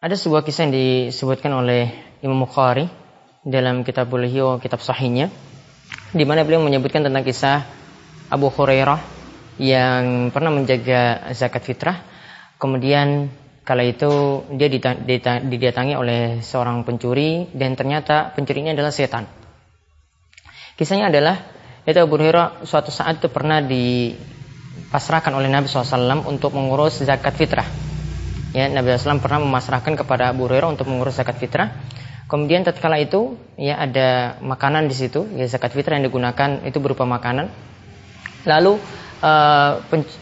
Ada sebuah kisah yang disebutkan oleh Imam Bukhari dalam Kitabul Ihya, kitab sahihnya, di mana beliau menyebutkan tentang kisah Abu Hurairah yang pernah menjaga zakat fitrah. Kemudian kala itu dia didatangi oleh seorang pencuri, dan ternyata pencurinya adalah setan. Kisahnya adalah itu Abu Hurairah suatu saat itu pernah dipasrahkan oleh Nabi SAW untuk mengurus zakat fitrah. Ya, Nabi SAW pernah memasrahkan kepada Abu Hurairah untuk mengurus zakat fitrah. Kemudian tatkala itu ya ada makanan di situ, ya zakat fitrah yang digunakan itu berupa makanan. Lalu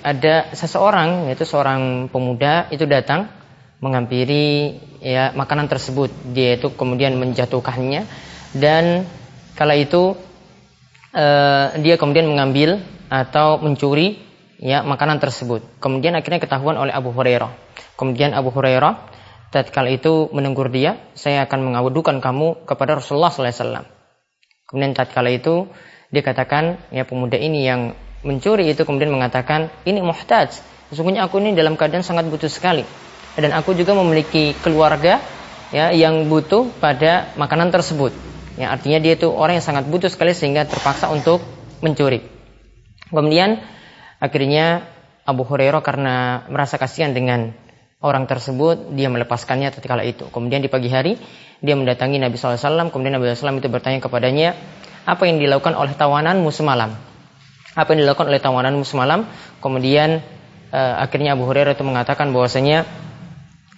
ada seseorang, yaitu seorang pemuda itu datang menghampiri ya makanan tersebut. Dia itu kemudian menjatuhkannya, dan kala itu dia kemudian mengambil atau mencuri ya makanan tersebut. Kemudian akhirnya ketahuan oleh Abu Hurairah. Kemudian Abu Hurairah tatkala itu menegur dia, saya akan mengadukan kamu kepada Rasulullah SAW. Kemudian tatkala itu dia katakan, ya pemuda ini yang mencuri itu kemudian mengatakan, ini muhtaj, sesungguhnya aku ini dalam keadaan sangat butuh sekali, dan aku juga memiliki keluarga ya yang butuh pada makanan tersebut. Ya, artinya dia itu orang yang sangat butuh sekali sehingga terpaksa untuk mencuri. Kemudian akhirnya Abu Hurairah karena merasa kasihan dengan orang tersebut, dia melepaskannya tatkala itu. Kemudian di pagi hari dia mendatangi Nabi SAW. Kemudian Nabi SAW itu bertanya kepadanya, apa yang dilakukan oleh tawananmu semalam? Apa yang dilakukan oleh tawananmu semalam? Kemudian akhirnya Abu Hurairah itu mengatakan bahwasanya,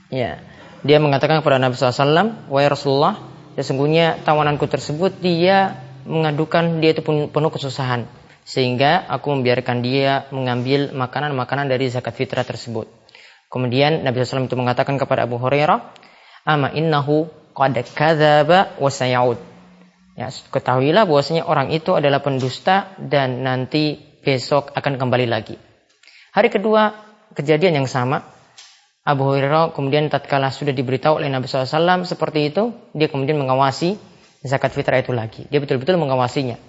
ya, dia mengatakan kepada Nabi SAW, wahai Rasulullah, sesungguhnya tawananku tersebut dia mengadukan dia itu penuh kesusahan, sehingga aku membiarkan dia mengambil makanan-makanan dari zakat fitrah tersebut. Kemudian Nabi SAW itu mengatakan kepada Abu Hurairah, ama innahu qad kadzaba wa sayaud. Ya, ketahuilah bahwasanya orang itu adalah pendusta dan nanti besok akan kembali lagi. Hari kedua kejadian yang sama. Abu Hurairah kemudian tatkala sudah diberitahu oleh Nabi SAW seperti itu, dia kemudian mengawasi zakat fitrah itu lagi. Dia betul-betul mengawasinya.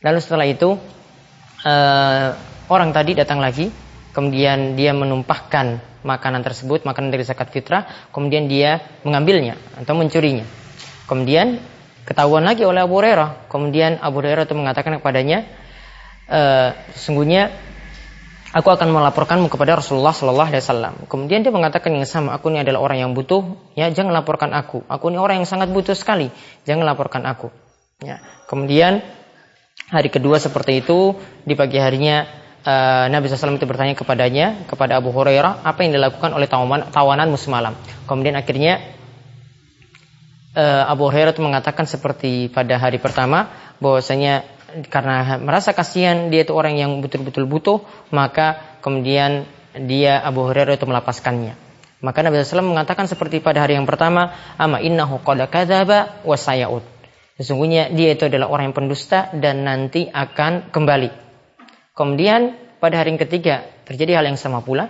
Lalu setelah itu orang tadi datang lagi, kemudian dia menumpahkan makanan tersebut, makanan dari zakat fitrah, kemudian dia mengambilnya atau mencurinya. Kemudian ketahuan lagi oleh Abu Hurairah. Kemudian Abu Hurairah itu mengatakan kepadanya, sesungguhnya aku akan melaporkanmu kepada Rasulullah SAW. Kemudian dia mengatakan yang sama, aku ini adalah orang yang butuh, ya jangan laporkan aku. Aku ini orang yang sangat butuh sekali, jangan laporkan aku. Ya. Kemudian hari kedua seperti itu, di pagi harinya Nabi SAW itu bertanya kepadanya, kepada Abu Hurairah, apa yang dilakukan oleh tawananmu semalam. Kemudian akhirnya Abu Hurairah itu mengatakan seperti pada hari pertama, bahwasanya karena merasa kasihan dia itu orang yang betul-betul butuh, maka kemudian dia Abu Hurairah itu melepaskannya. Maka Nabi SAW mengatakan seperti pada hari yang pertama, ama innahu qad kadzaba wa sayaud. Sesungguhnya dia itu adalah orang yang pendusta dan nanti akan kembali. Kemudian pada hari yang ketiga terjadi hal yang sama pula.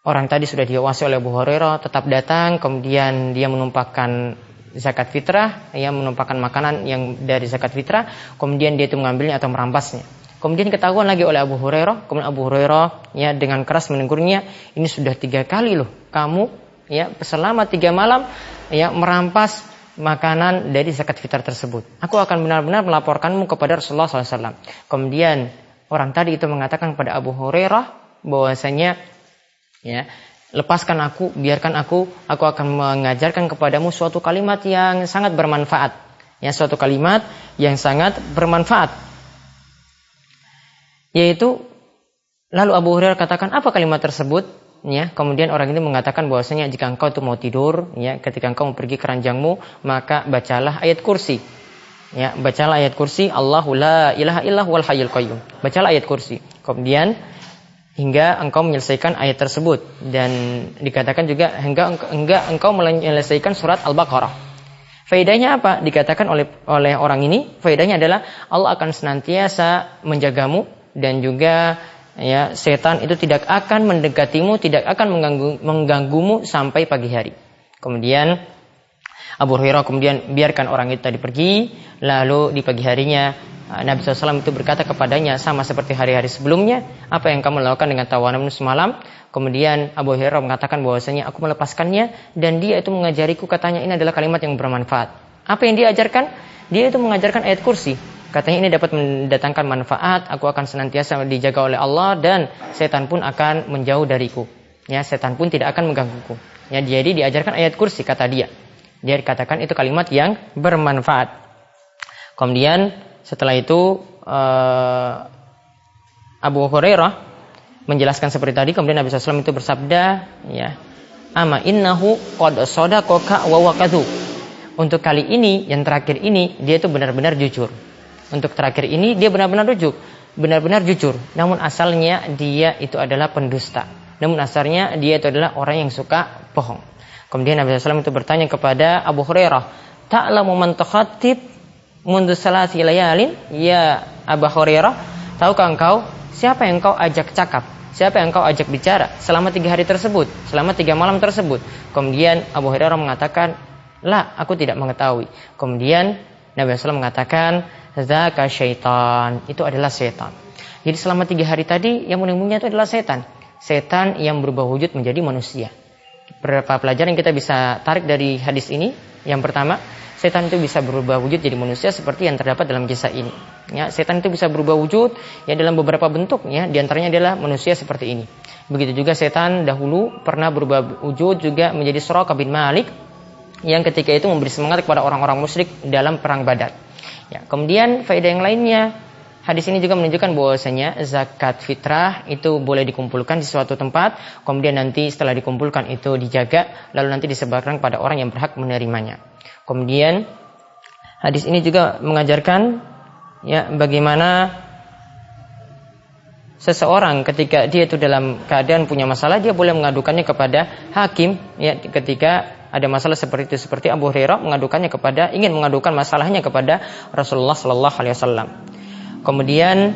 Orang tadi sudah diawasi oleh Abu Hurairah, tetap datang, kemudian dia menumpahkan zakat fitrah, ya menumpahkan makanan yang dari zakat fitrah, kemudian dia itu mengambilnya atau merampasnya. Kemudian ketahuan lagi oleh Abu Hurairah, kemudian Abu Hurairah ya dengan keras menegurnya, ini sudah 3 kali loh kamu ya selama 3 malam ya merampas makanan dari zakat fitrah tersebut. Aku akan benar-benar melaporkanmu kepada Rasulullah SAW. Kemudian orang tadi itu mengatakan kepada Abu Hurairah bahwasanya, ya, lepaskan aku, biarkan aku akan mengajarkan kepadamu suatu kalimat yang sangat bermanfaat. Ya, suatu kalimat yang sangat bermanfaat. Yaitu, lalu Abu Hurairah katakan, apa kalimat tersebut? Ya, kemudian orang ini mengatakan bahwasanya jika engkau itu mau tidur, ya, ketika engkau mau pergi ke ranjangmu, maka bacalah ayat kursi. Ya, bacalah ayat kursi, Allahu la ilaha illallah wal hayyul qayyum. Bacalah ayat kursi. Kemudian hingga engkau menyelesaikan ayat tersebut, dan dikatakan juga hingga engkau menyelesaikan surat Al-Baqarah. Faedahnya apa? Dikatakan oleh orang ini, faedahnya adalah Allah akan senantiasa menjagamu, dan juga ya setan itu tidak akan mendekatimu, tidak akan mengganggumu sampai pagi hari. Kemudian Abu Hurairah kemudian biarkan orang itu tadi pergi, lalu di pagi harinya Nabi SAW itu berkata kepadanya sama seperti hari-hari sebelumnya, apa yang kamu lakukan dengan tawanan semalam? Kemudian Abu Hurairah mengatakan bahwasanya aku melepaskannya dan dia itu mengajariku, katanya ini adalah kalimat yang bermanfaat. Apa yang dia ajarkan? Dia itu mengajarkan ayat kursi. Katanya ini dapat mendatangkan manfaat, aku akan senantiasa dijaga oleh Allah dan setan pun akan menjauh dariku. Ya, setan pun tidak akan menggangguku. Ya, jadi diajarkan ayat kursi kata dia. Dia dikatakan itu kalimat yang bermanfaat. Kemudian setelah itu Abu Hurairah menjelaskan seperti tadi. Kemudian Nabi SAW itu bersabda, ya, ama innahu qad sadaqaka wa waqadhu. Untuk kali ini, yang terakhir ini, dia itu benar-benar jujur. Untuk terakhir ini dia benar-benar jujur. Namun asalnya dia itu adalah pendusta. Namun asalnya dia itu adalah orang yang suka bohong. Kemudian Nabi SAW itu bertanya kepada Abu Hurairah, ta'lamu man takhatib mundu salasi layalin, ya Abu Hurairah, tahukah engkau siapa yang kau ajak cakap, siapa yang kau ajak bicara selama 3 hari tersebut, selama 3 malam tersebut? Kemudian Abu Hurairah mengatakan, la, aku tidak mengetahui. Kemudian Nabi SAW mengatakan, zaka syaitan, itu adalah setan. Jadi selama 3 hari tadi yang menemuinya itu adalah setan. Setan yang berubah wujud menjadi manusia. Beberapa pelajaran yang kita bisa tarik dari hadis ini. Yang pertama, setan itu bisa berubah wujud jadi manusia seperti yang terdapat dalam kisah ini. Ya, setan itu bisa berubah wujud ya dalam beberapa bentuk, ya, di antaranya adalah manusia seperti ini. Begitu juga setan dahulu pernah berubah wujud juga menjadi Suraqah bin Malik yang ketika itu memberi semangat kepada orang-orang musyrik dalam perang Badar. Ya, kemudian faedah yang lainnya, hadis ini juga menunjukkan bahwasanya zakat fitrah itu boleh dikumpulkan di suatu tempat, kemudian nanti setelah dikumpulkan itu dijaga, lalu nanti disebarkan kepada orang yang berhak menerimanya. Kemudian hadis ini juga mengajarkan, ya, bagaimana seseorang ketika dia itu dalam keadaan punya masalah, dia boleh mengadukannya kepada hakim, ya, ketika ada masalah seperti itu, seperti Abu Hurairah ingin mengadukan masalahnya kepada Rasulullah sallallahu alaihi wasallam. Kemudian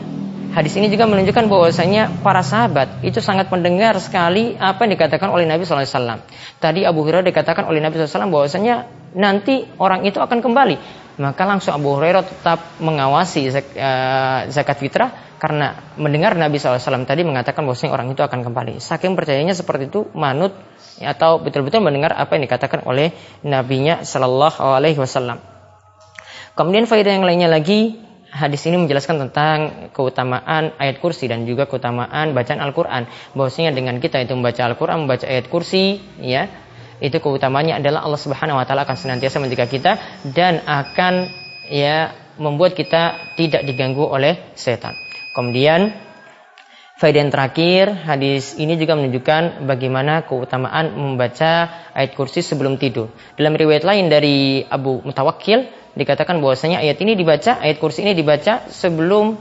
hadis ini juga menunjukkan bahwasanya para sahabat itu sangat mendengar sekali apa yang dikatakan oleh Nabi sallallahu alaihi wasallam. Tadi Abu Hurairah dikatakan oleh Nabi sallallahu alaihi wasallam bahwasanya nanti orang itu akan kembali. Maka langsung Abu Hurairah tetap mengawasi zakat fitrah karena mendengar Nabi SAW tadi mengatakan bahwasanya orang itu akan kembali. Saking percayanya seperti itu, manut atau betul-betul mendengar apa yang dikatakan oleh Nabinya Sallallahu Alaihi Wasallam. Kemudian faedah yang lainnya lagi, hadis ini menjelaskan tentang keutamaan ayat kursi dan juga keutamaan bacaan Al-Quran. Bahwasanya dengan kita itu membaca Al-Quran, membaca ayat kursi, ya, itu keutamaannya adalah Allah Subhanahu Wa Taala akan senantiasa menjaga kita dan akan, ya, membuat kita tidak diganggu oleh setan. Kemudian faedah yang terakhir, hadis ini juga menunjukkan bagaimana keutamaan membaca ayat kursi sebelum tidur. Dalam riwayat lain dari Abu Mutawakkil dikatakan bahwasanya ayat kursi ini dibaca sebelum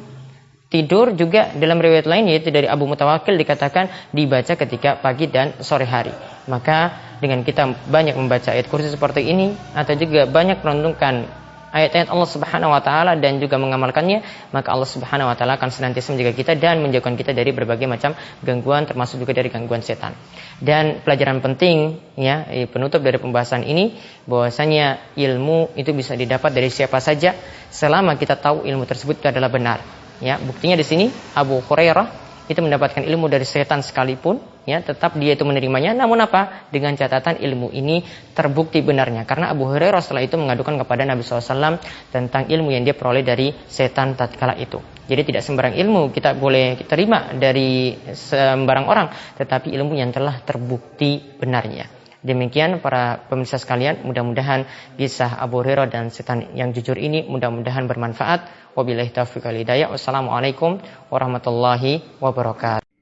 tidur. Juga dalam riwayat lain yaitu dari Abu Mutawakkil dikatakan dibaca ketika pagi dan sore hari. Maka dengan kita banyak membaca ayat kursi seperti ini atau juga banyak merenungkan ayat-ayat Allah Subhanahu Wa Taala dan juga mengamalkannya, maka Allah Subhanahu Wa Taala akan senantiasa menjaga kita dan menjauhkan kita dari berbagai macam gangguan, termasuk juga dari gangguan setan. Dan pelajaran penting, ya, penutup dari pembahasan ini, bahwasanya ilmu itu bisa didapat dari siapa saja selama kita tahu ilmu tersebut itu adalah benar. Ya, buktinya di sini Abu Hurairah itu mendapatkan ilmu dari setan sekalipun, ya, tetap dia itu menerimanya. Namun apa? Dengan catatan ilmu ini terbukti benarnya. Karena Abu Hurairah setelah itu mengadukan kepada Nabi SAW tentang ilmu yang dia peroleh dari setan tatkala itu. Jadi tidak sembarang ilmu kita boleh terima dari sembarang orang, tetapi ilmu yang telah terbukti benarnya. Demikian para pemirsa sekalian, mudah-mudahan kisah Abu Hurairah dan setan yang jujur ini mudah-mudahan bermanfaat. Wabillahi taufiq wal hidayah. Wassalamualaikum warahmatullahi wabarakatuh.